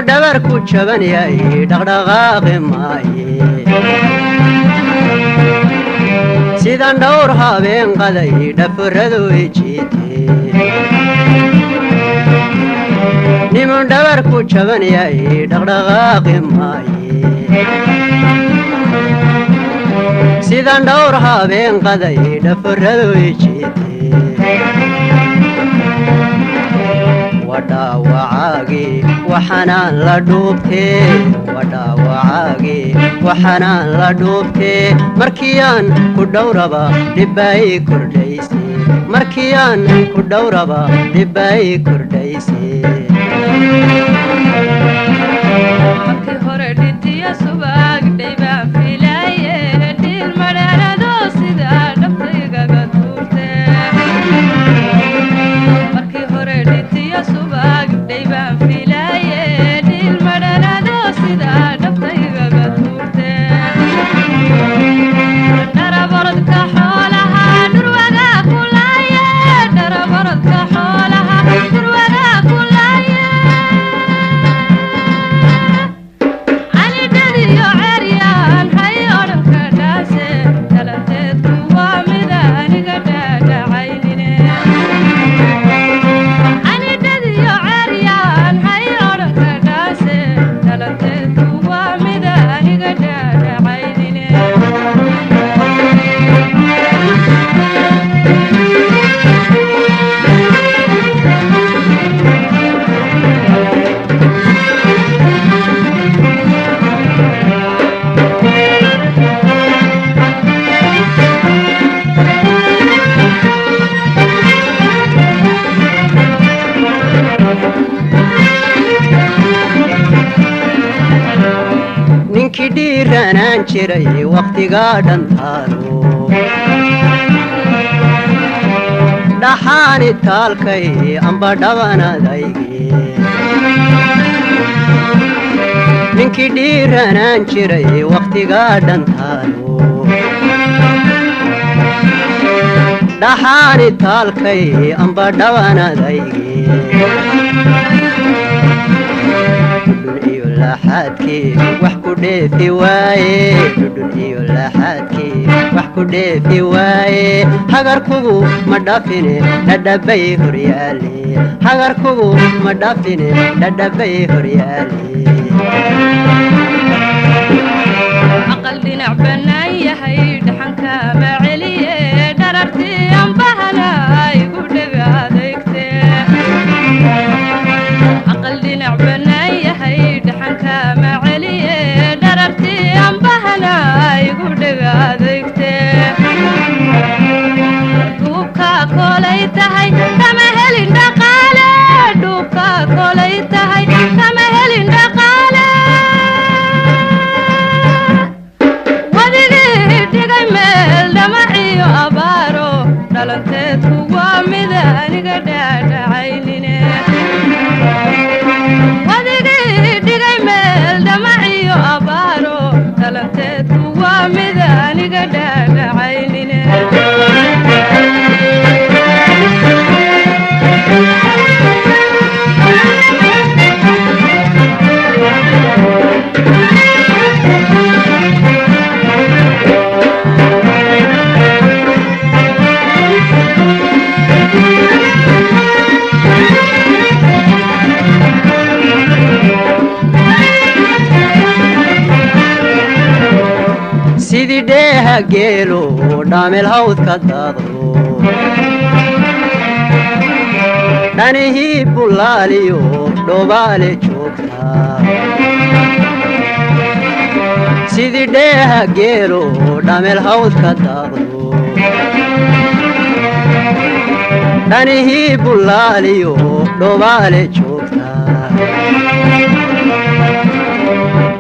dhabarku jaban yahay dhaqdhaqaaqi maaye sidaan dhowr habeen qaday dhafaradu ijiite niman dhabarku jaban yahay dhaqdhaqaaqi maaye sidaan dhowr habeen qaday dhafaradu ijiite wadhaawacaagii waxanaan la dhuubtee wadhaawacaagii waxanaan la dhuubtee markiyaan ku dhowraba dhibbaay kordhayse markiyaan ku dhowraba dhibbaay kordhayse markii hore dhitiya subag dhaybaan filaaye dhil madhanado sida dhabtaygaga tuurte markii hore dhitiya subag dhaybaan filaaye dhil madhanado sida dhabtaygaga tuurte dharabaradka xoolaha dhurwaga kulaaye dharabaradka xoolaha dhurwaga kulaaye ninkii dhiiranaan jiray waqtigaa dhantaalo dhaxaani taalkay amba dhabanadayge ninkii dhiiranaan jiray waqtigaa dhantaalo dhaxaani taalkay amba dhabanadayge laxaadkii wax ku dheefi waaye dhudhun iyo laxaadkii wax ku dheefi waaye hagarkugu ma dhafine dhadhabay horyaale hagarkugu ma dhafine dhadhabay horyaale aqal dhinac bannaan yahay dhaxanka ma celiye dharartii ambahana igu dhega adeegte aqal dhinac bannaan yahay dhaxanka ma celiye dharartii ambahana igu dhega adeegte dhuubka kolay tahay kama helin dhaqaale dhuubka kolay tahay kama helin dhaqaale wadigii dhigay meel dhamaciyo abaaro dhalanteedku waa mid aniga dhaadhacaynine wadigii dhigay meel dhamaciyo abaaro dhalanteedku waa mid aniga dhaadhacaynine sidii dheeha geelo dhaamel hawdka daadlo dhanihii bullaaliyo dhobaale joogtaa sidii dheeha geelo dhaamel hawdka daadlo dhanihii bullaaliyo dhobaale joogtaa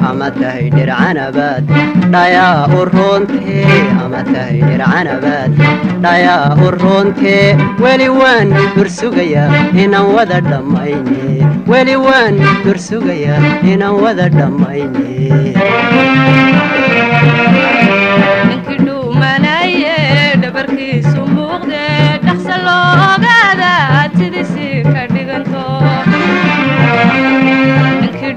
ama tahay dhircanabaad dhayaa u roontee ama tahay dhircanabaad dhayaa u roontee weli waan dursugayaa inaan wada dhammayne weli waan dursugayaa inaan wada dhammayne ninkii dhuumanaye dhabarkiisu muuqde dhaqsa loo ogaada sidiisii ka dhiganto ninkii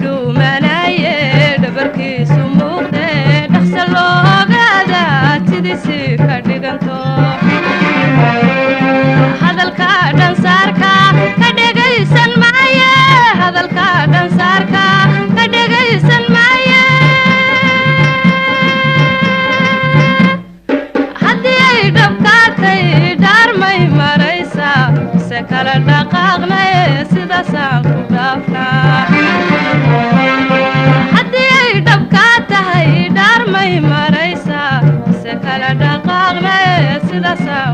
sidaasaan ku dhaafnaa haddii ay dhabkaa tahay dhaarmay maraysaa se kala dhaqaaqne sidaasaan